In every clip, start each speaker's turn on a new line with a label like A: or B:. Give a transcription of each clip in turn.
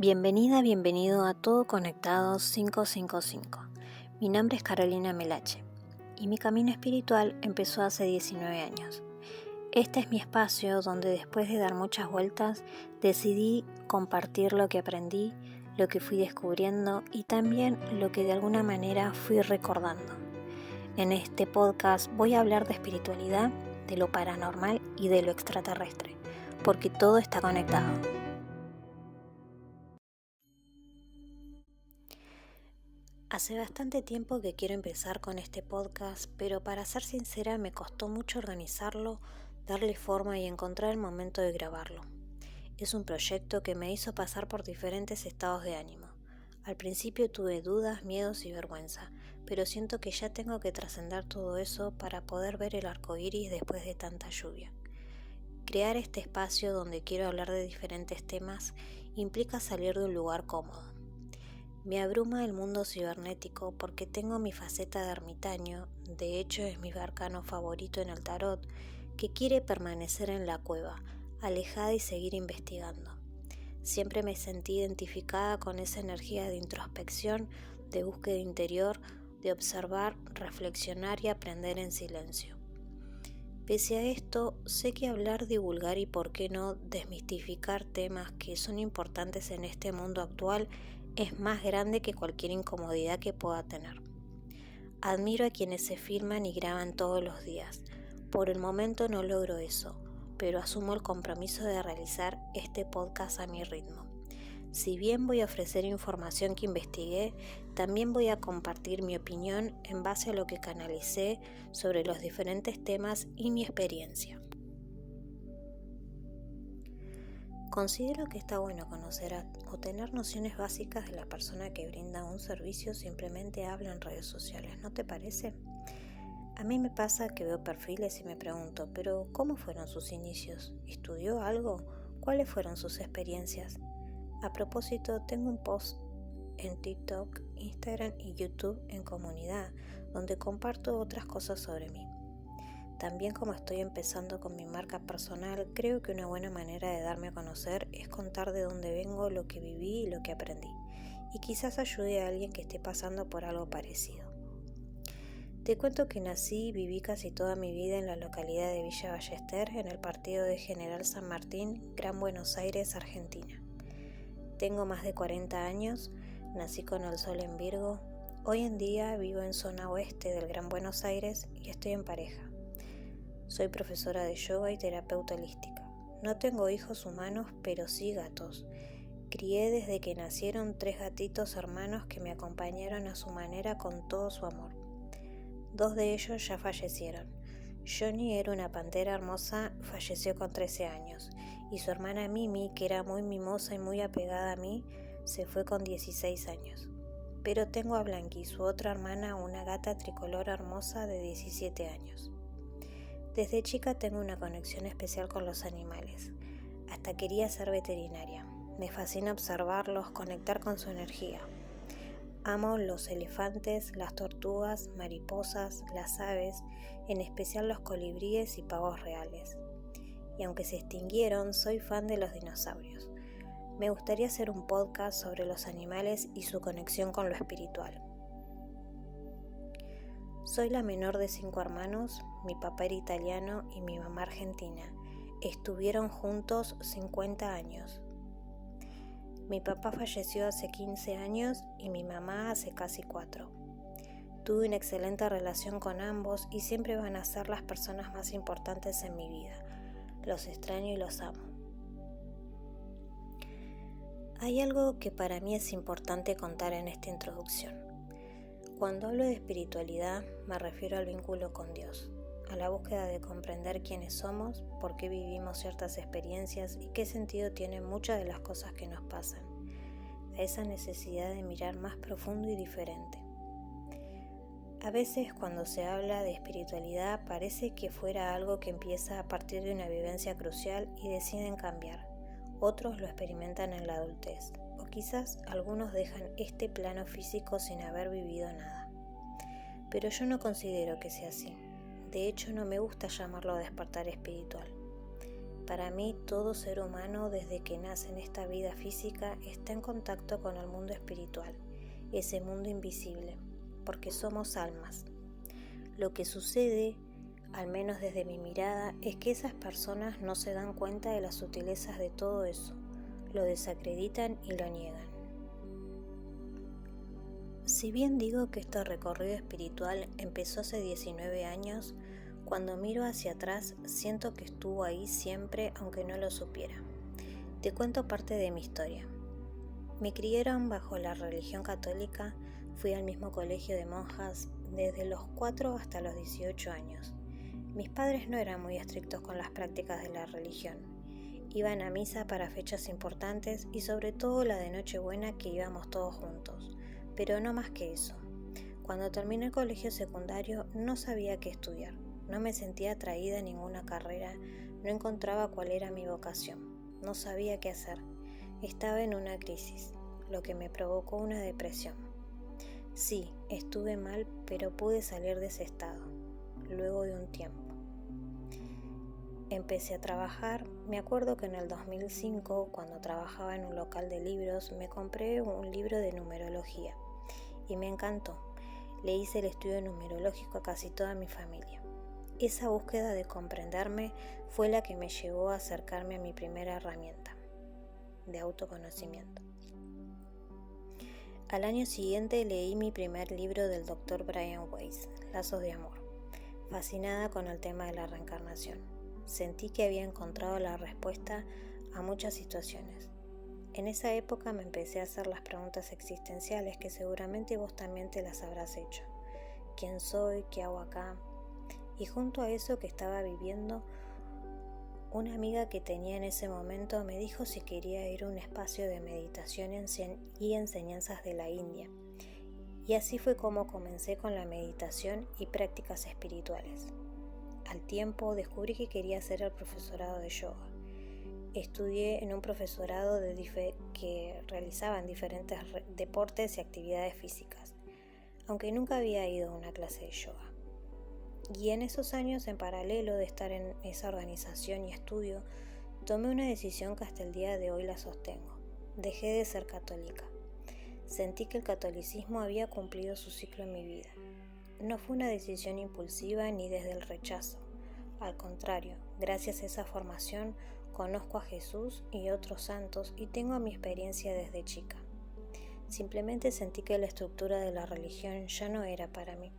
A: Bienvenida, bienvenido a Todo Conectado 555. Mi nombre es Carolina Melache y mi camino espiritual empezó hace 19 años. Este es mi espacio donde después de dar muchas vueltas decidí compartir lo que aprendí, lo que fui descubriendo y también lo que de alguna manera fui recordando. En este podcast voy a hablar de espiritualidad, de lo paranormal y de lo extraterrestre, porque todo está conectado. Hace bastante tiempo que quiero empezar con este podcast, pero para ser sincera me costó mucho organizarlo, darle forma y encontrar el momento de grabarlo. Es un proyecto que me hizo pasar por diferentes estados de ánimo. Al principio tuve dudas, miedos y vergüenza, pero siento que ya tengo que trascender todo eso para poder ver el arco iris después de tanta lluvia. Crear este espacio donde quiero hablar de diferentes temas implica salir de un lugar cómodo. Me abruma el mundo cibernético porque tengo mi faceta de ermitaño, de hecho es mi arcano favorito en el tarot, que quiere permanecer en la cueva, alejada y seguir investigando. Siempre me sentí identificada con esa energía de introspección, de búsqueda interior, de observar, reflexionar y aprender en silencio. Pese a esto, sé que hablar, divulgar y por qué no desmistificar temas que son importantes en este mundo actual es más grande que cualquier incomodidad que pueda tener. Admiro a quienes se filman y graban todos los días. Por el momento no logro eso, pero asumo el compromiso de realizar este podcast a mi ritmo. Si bien voy a ofrecer información que investigué, también voy a compartir mi opinión en base a lo que canalicé sobre los diferentes temas y mi experiencia. Considero que está bueno conocer o tener nociones básicas de la persona que brinda un servicio o simplemente habla en redes sociales, ¿no te parece? A mí me pasa que veo perfiles y me pregunto, ¿pero cómo fueron sus inicios? ¿Estudió algo? ¿Cuáles fueron sus experiencias? A propósito, tengo un post en TikTok, Instagram y YouTube en comunidad, donde comparto otras cosas sobre mí. También como estoy empezando con mi marca personal, creo que una buena manera de darme a conocer es contar de dónde vengo, lo que viví y lo que aprendí, y quizás ayude a alguien que esté pasando por algo parecido. Te cuento que nací y viví casi toda mi vida en la localidad de Villa Ballester, en el partido de General San Martín, Gran Buenos Aires, Argentina. Tengo más de 40 años, nací con el sol en Virgo. Hoy en día vivo en zona oeste del Gran Buenos Aires y estoy en pareja. Soy profesora de yoga y terapeuta holística. No tengo hijos humanos, pero sí gatos. Crié desde que nacieron 3 gatitos hermanos que me acompañaron a su manera con todo su amor. 2 de ellos ya fallecieron. Johnny era una pantera hermosa, falleció con 13 años, y su hermana Mimi, que era muy mimosa y muy apegada a mí, se fue con 16 años. Pero tengo a Blanqui, su otra hermana, una gata tricolor hermosa de 17 años. Desde chica tengo una conexión especial con los animales. Hasta quería ser veterinaria. Me fascina observarlos, conectar con su energía. Amo los elefantes, las tortugas, mariposas, las aves, en especial los colibríes y pavos reales. Y aunque se extinguieron, soy fan de los dinosaurios. Me gustaría hacer un podcast sobre los animales y su conexión con lo espiritual. Soy la menor de 5 hermanos, mi papá era italiano y mi mamá argentina. Estuvieron juntos 50 años. Mi papá falleció hace 15 años y mi mamá hace casi 4. Tuve una excelente relación con ambos y siempre van a ser las personas más importantes en mi vida. Los extraño y los amo. Hay algo que para mí es importante contar en esta introducción. Cuando hablo de espiritualidad, me refiero al vínculo con Dios, a la búsqueda de comprender quiénes somos, por qué vivimos ciertas experiencias y qué sentido tienen muchas de las cosas que nos pasan, a esa necesidad de mirar más profundo y diferente. A veces cuando se habla de espiritualidad parece que fuera algo que empieza a partir de una vivencia crucial y deciden cambiar. Otros lo experimentan en la adultez, o quizás algunos dejan este plano físico sin haber vivido nada. Pero yo no considero que sea así. De hecho, no me gusta llamarlo despertar espiritual. Para mí, todo ser humano desde que nace en esta vida física está en contacto con el mundo espiritual, ese mundo invisible, porque somos almas. Lo que sucede, al menos desde mi mirada, es que esas personas no se dan cuenta de las sutilezas de todo eso, lo desacreditan y lo niegan. Si bien digo que este recorrido espiritual empezó hace 19 años, cuando miro hacia atrás siento que estuvo ahí siempre aunque no lo supiera. Te cuento parte de mi historia. Me criaron bajo la religión católica, fui al mismo colegio de monjas desde los 4 hasta los 18 años. Mis padres no eran muy estrictos con las prácticas de la religión. Iban a misa para fechas importantes y sobre todo la de Nochebuena que íbamos todos juntos, pero no más que eso. Cuando terminé el colegio secundario no sabía qué estudiar, no me sentía atraída a ninguna carrera, no encontraba cuál era mi vocación, no sabía qué hacer. Estaba en una crisis, lo que me provocó una depresión. Sí, estuve mal, pero pude salir de ese estado, luego de un tiempo. Empecé a trabajar, me acuerdo que en el 2005, cuando trabajaba en un local de libros, me compré un libro de numerología y me encantó. Le hice el estudio numerológico a casi toda mi familia. Esa búsqueda de comprenderme fue la que me llevó a acercarme a mi primera herramienta de autoconocimiento. Al año siguiente leí mi primer libro del Dr. Brian Weiss, Lazos de Amor, fascinada con el tema de la reencarnación. Sentí que había encontrado la respuesta a muchas situaciones. En esa época me empecé a hacer las preguntas existenciales que seguramente vos también te las habrás hecho. ¿Quién soy? ¿Qué hago acá? Y junto a eso que estaba viviendo, una amiga que tenía en ese momento me dijo si quería ir a un espacio de meditación y enseñanzas de la India. Y así fue como comencé con la meditación y prácticas espirituales. Al tiempo descubrí que quería hacer el profesorado de yoga. Estudié en un profesorado que realizaban diferentes deportes y actividades físicas, aunque nunca había ido a una clase de yoga. Y en esos años, en paralelo de estar en esa organización y estudio, tomé una decisión que hasta el día de hoy la sostengo. Dejé de ser católica. Sentí que el catolicismo había cumplido su ciclo en mi vida. No fue una decisión impulsiva ni desde el rechazo. Al contrario, gracias a esa formación conozco a Jesús y otros santos y tengo mi experiencia desde chica. Simplemente sentí que la estructura de la religión ya no era para mí,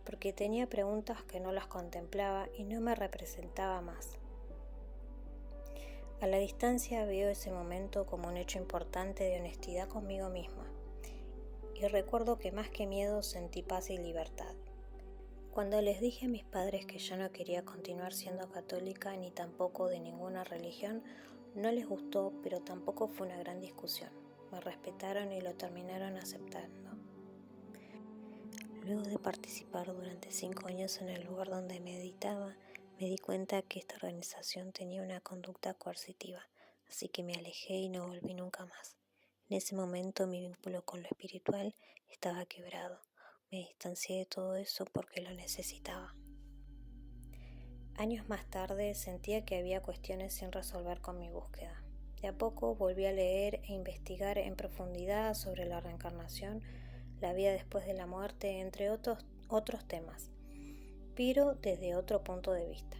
A: porque tenía preguntas que no las contemplaba y no me representaba más. A la distancia veo ese momento como un hecho importante de honestidad conmigo misma, y recuerdo que más que miedo sentí paz y libertad. Cuando les dije a mis padres que yo no quería continuar siendo católica ni tampoco de ninguna religión, no les gustó, pero tampoco fue una gran discusión. Me respetaron y lo terminaron aceptando. Luego de participar durante 5 años en el lugar donde meditaba, me di cuenta que esta organización tenía una conducta coercitiva, así que me alejé y no volví nunca más. En ese momento mi vínculo con lo espiritual estaba quebrado. Me distancié de todo eso porque lo necesitaba. Años más tarde sentía que había cuestiones sin resolver con mi búsqueda. De a poco volví a leer e investigar en profundidad sobre la reencarnación, la vida después de la muerte, entre otros temas, pero desde otro punto de vista.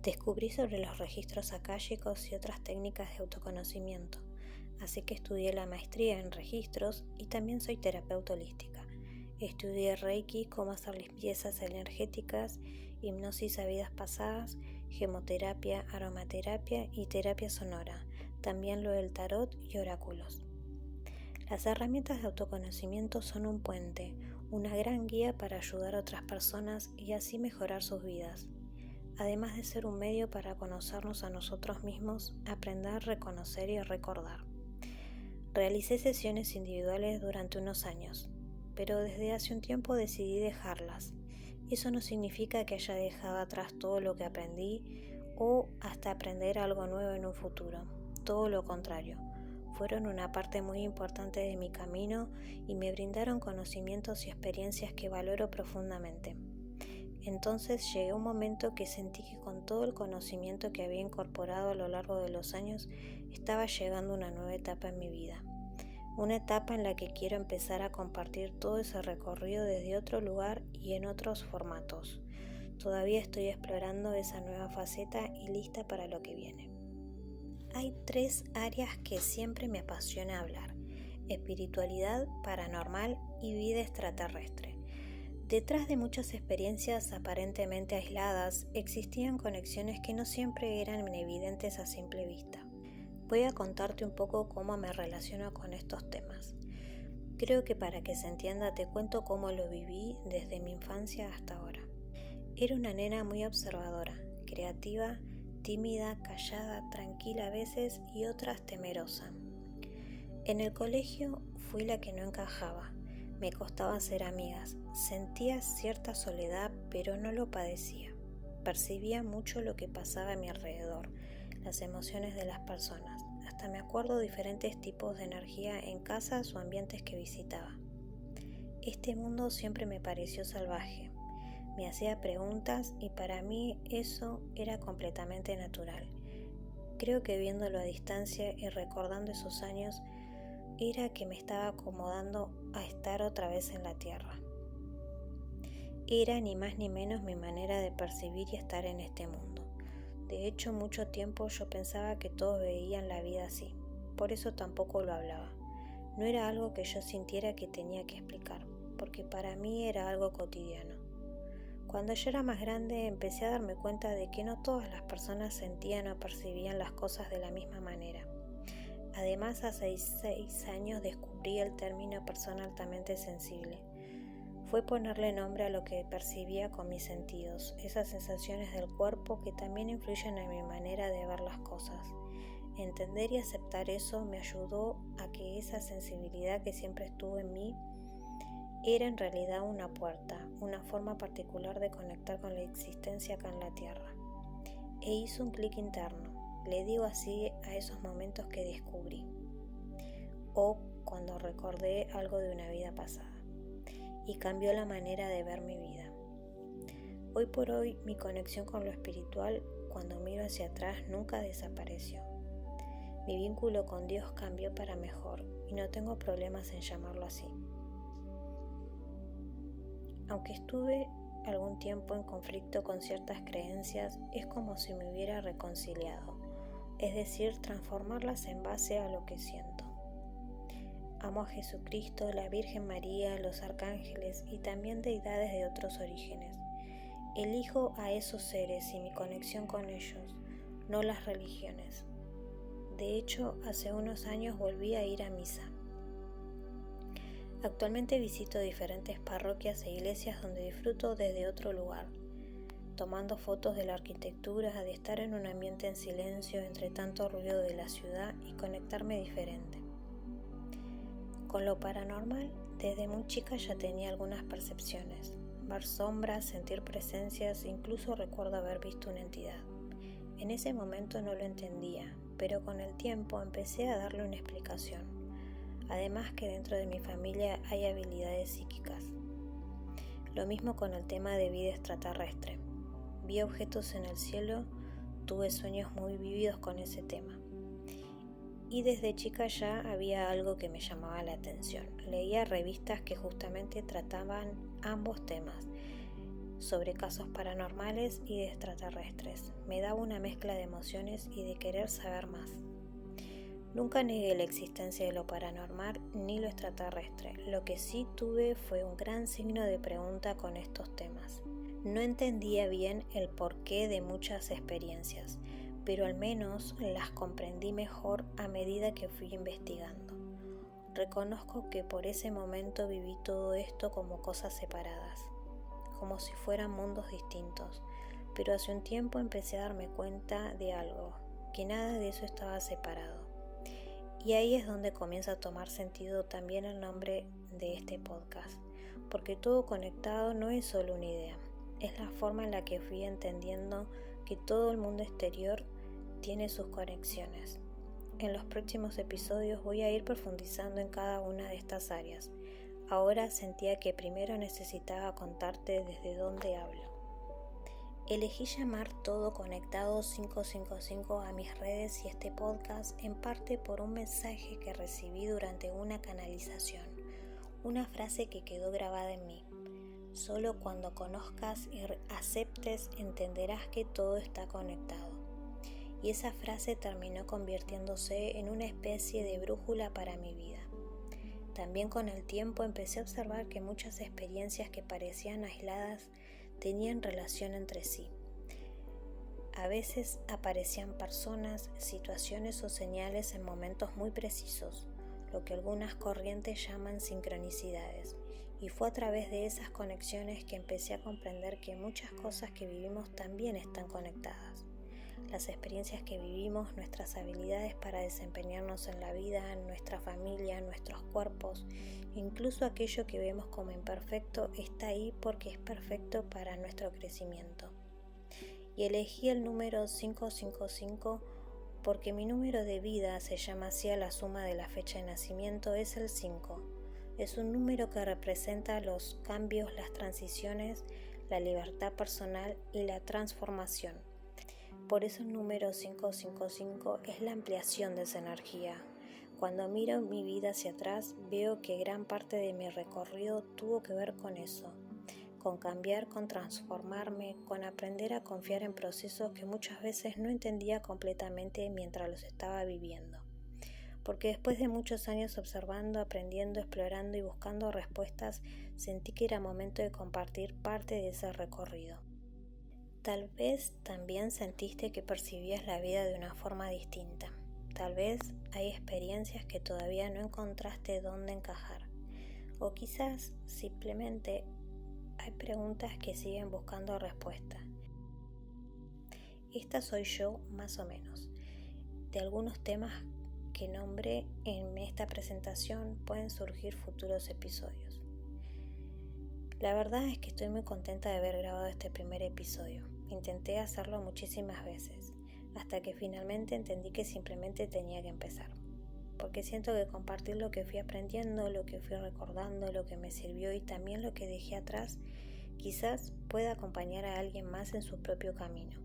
A: Descubrí sobre los registros akáshicos y otras técnicas de autoconocimiento, así que estudié la maestría en registros y también soy terapeuta holística. Estudié Reiki, cómo hacer limpiezas energéticas, hipnosis a vidas pasadas, gemoterapia, aromaterapia y terapia sonora, también lo del tarot y oráculos. Las herramientas de autoconocimiento son un puente, una gran guía para ayudar a otras personas y así mejorar sus vidas. Además de ser un medio para conocernos a nosotros mismos, aprender, reconocer y recordar. Realicé sesiones individuales durante unos años, pero desde hace un tiempo decidí dejarlas. Eso no significa que haya dejado atrás todo lo que aprendí o hasta aprender algo nuevo en un futuro. Todo lo contrario, fueron una parte muy importante de mi camino y me brindaron conocimientos y experiencias que valoro profundamente. Entonces llegué a un momento que sentí que con todo el conocimiento que había incorporado a lo largo de los años, estaba llegando a una nueva etapa en mi vida. Una etapa en la que quiero empezar a compartir todo ese recorrido desde otro lugar y en otros formatos. Todavía estoy explorando esa nueva faceta y lista para lo que viene. Hay 3 áreas que siempre me apasiona hablar: espiritualidad, paranormal y vida extraterrestre. Detrás de muchas experiencias aparentemente aisladas, existían conexiones que no siempre eran evidentes a simple vista. Voy a contarte un poco cómo me relaciono con estos temas. Creo que para que se entienda te cuento cómo lo viví desde mi infancia hasta ahora. Era una nena muy observadora, creativa, tímida, callada, tranquila a veces y otras temerosa. En el colegio fui la que no encajaba. Me costaba hacer amigas, sentía cierta soledad, pero no lo padecía. Percibía mucho lo que pasaba a mi alrededor, las emociones de las personas. Hasta me acuerdo de diferentes tipos de energía en casas o ambientes que visitaba. Este mundo siempre me pareció salvaje. Me hacía preguntas y para mí eso era completamente natural. Creo que viéndolo a distancia y recordando esos años, era que me estaba acomodando a estar otra vez en la tierra. Era ni más ni menos mi manera de percibir y estar en este mundo. De hecho, mucho tiempo yo pensaba que todos veían la vida así, por eso tampoco lo hablaba. No era algo que yo sintiera que tenía que explicar, porque para mí era algo cotidiano. Cuando yo era más grande empecé a darme cuenta de que no todas las personas sentían o percibían las cosas de la misma manera. Además, hace 6 años descubrí el término persona altamente sensible. Fue ponerle nombre a lo que percibía con mis sentidos, esas sensaciones del cuerpo que también influyen en mi manera de ver las cosas. Entender y aceptar eso me ayudó a que esa sensibilidad que siempre estuvo en mí era en realidad una puerta, una forma particular de conectar con la existencia acá en la Tierra. E hizo un clic interno. Le digo así a esos momentos que descubrí, o cuando recordé algo de una vida pasada, y cambió la manera de ver mi vida. Hoy por hoy mi conexión con lo espiritual, cuando miro hacia atrás, nunca desapareció. Mi vínculo con Dios cambió para mejor y no tengo problemas en llamarlo así. Aunque estuve algún tiempo en conflicto con ciertas creencias, es como si me hubiera reconciliado. Es decir, transformarlas en base a lo que siento. Amo a Jesucristo, la Virgen María, los arcángeles y también deidades de otros orígenes. Elijo a esos seres y mi conexión con ellos, no las religiones. De hecho, hace unos años volví a ir a misa. Actualmente visito diferentes parroquias e iglesias donde disfruto desde otro lugar, tomando fotos de la arquitectura, de estar en un ambiente en silencio entre tanto ruido de la ciudad y conectarme diferente. Con lo paranormal, desde muy chica ya tenía algunas percepciones, ver sombras, sentir presencias, incluso recuerdo haber visto una entidad. En ese momento no lo entendía, pero con el tiempo empecé a darle una explicación. Además que dentro de mi familia hay habilidades psíquicas. Lo mismo con el tema de vida extraterrestre. Vi objetos en el cielo, tuve sueños muy vívidos con ese tema. Y desde chica ya había algo que me llamaba la atención. Leía revistas que justamente trataban ambos temas, sobre casos paranormales y de extraterrestres. Me daba una mezcla de emociones y de querer saber más. Nunca negué la existencia de lo paranormal ni lo extraterrestre. Lo que sí tuve fue un gran signo de pregunta con estos temas. No entendía bien el porqué de muchas experiencias, pero al menos las comprendí mejor a medida que fui investigando. Reconozco que por ese momento viví todo esto como cosas separadas, como si fueran mundos distintos, pero hace un tiempo empecé a darme cuenta de algo, que nada de eso estaba separado. Y ahí es donde comienza a tomar sentido también el nombre de este podcast, porque todo conectado no es solo una idea, es la forma en la que fui entendiendo que todo el mundo exterior tiene sus conexiones. En los próximos episodios voy a ir profundizando en cada una de estas áreas. Ahora sentía que primero necesitaba contarte desde dónde hablo. Elegí llamar Todo Conectado 555 a mis redes y este podcast en parte por un mensaje que recibí durante una canalización, una frase que quedó grabada en mí. Solo cuando conozcas y aceptes entenderás que todo está conectado. Y esa frase terminó convirtiéndose en una especie de brújula para mi vida. También con el tiempo empecé a observar que muchas experiencias que parecían aisladas tenían relación entre sí. A veces aparecían personas, situaciones o señales en momentos muy precisos, lo que algunas corrientes llaman sincronicidades. Y fue a través de esas conexiones que empecé a comprender que muchas cosas que vivimos también están conectadas. Las experiencias que vivimos, nuestras habilidades para desempeñarnos en la vida, en nuestra familia, en nuestros cuerpos, incluso aquello que vemos como imperfecto está ahí porque es perfecto para nuestro crecimiento. Y elegí el número 555 porque mi número de vida se llama así a la suma de la fecha de nacimiento, es el 5. Es un número que representa los cambios, las transiciones, la libertad personal y la transformación. Por eso el número 555 es la ampliación de esa energía. Cuando miro mi vida hacia atrás, veo que gran parte de mi recorrido tuvo que ver con eso, con cambiar, con transformarme, con aprender a confiar en procesos que muchas veces no entendía completamente mientras los estaba viviendo. Porque después de muchos años observando, aprendiendo, explorando y buscando respuestas, sentí que era momento de compartir parte de ese recorrido. Tal vez también sentiste que percibías la vida de una forma distinta. Tal vez hay experiencias que todavía no encontraste dónde encajar. O quizás simplemente hay preguntas que siguen buscando respuesta. Esta soy yo más o menos. De algunos temas que nombré en esta presentación pueden surgir futuros episodios. La verdad es que estoy muy contenta de haber grabado este primer episodio. Intenté hacerlo muchísimas veces, hasta que finalmente entendí que simplemente tenía que empezar. Porque siento que compartir lo que fui aprendiendo, lo que fui recordando, lo que me sirvió y también lo que dejé atrás, quizás pueda acompañar a alguien más en su propio camino.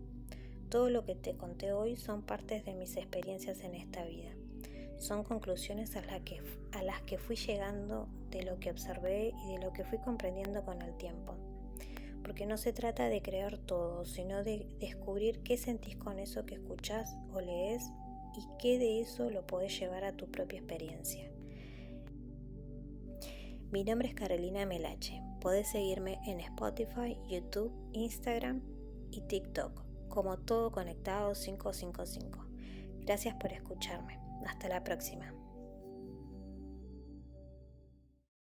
A: Todo lo que te conté hoy son partes de mis experiencias en esta vida. Son conclusiones a las que fui llegando de lo que observé y de lo que fui comprendiendo con el tiempo. Porque no se trata de creer todo, sino de descubrir qué sentís con eso que escuchás o lees y qué de eso lo podés llevar a tu propia experiencia. Mi nombre es Carolina Melache. Podés seguirme en Spotify, YouTube, Instagram y TikTok como Todo Conectado 555. Gracias por escucharme. Hasta la próxima.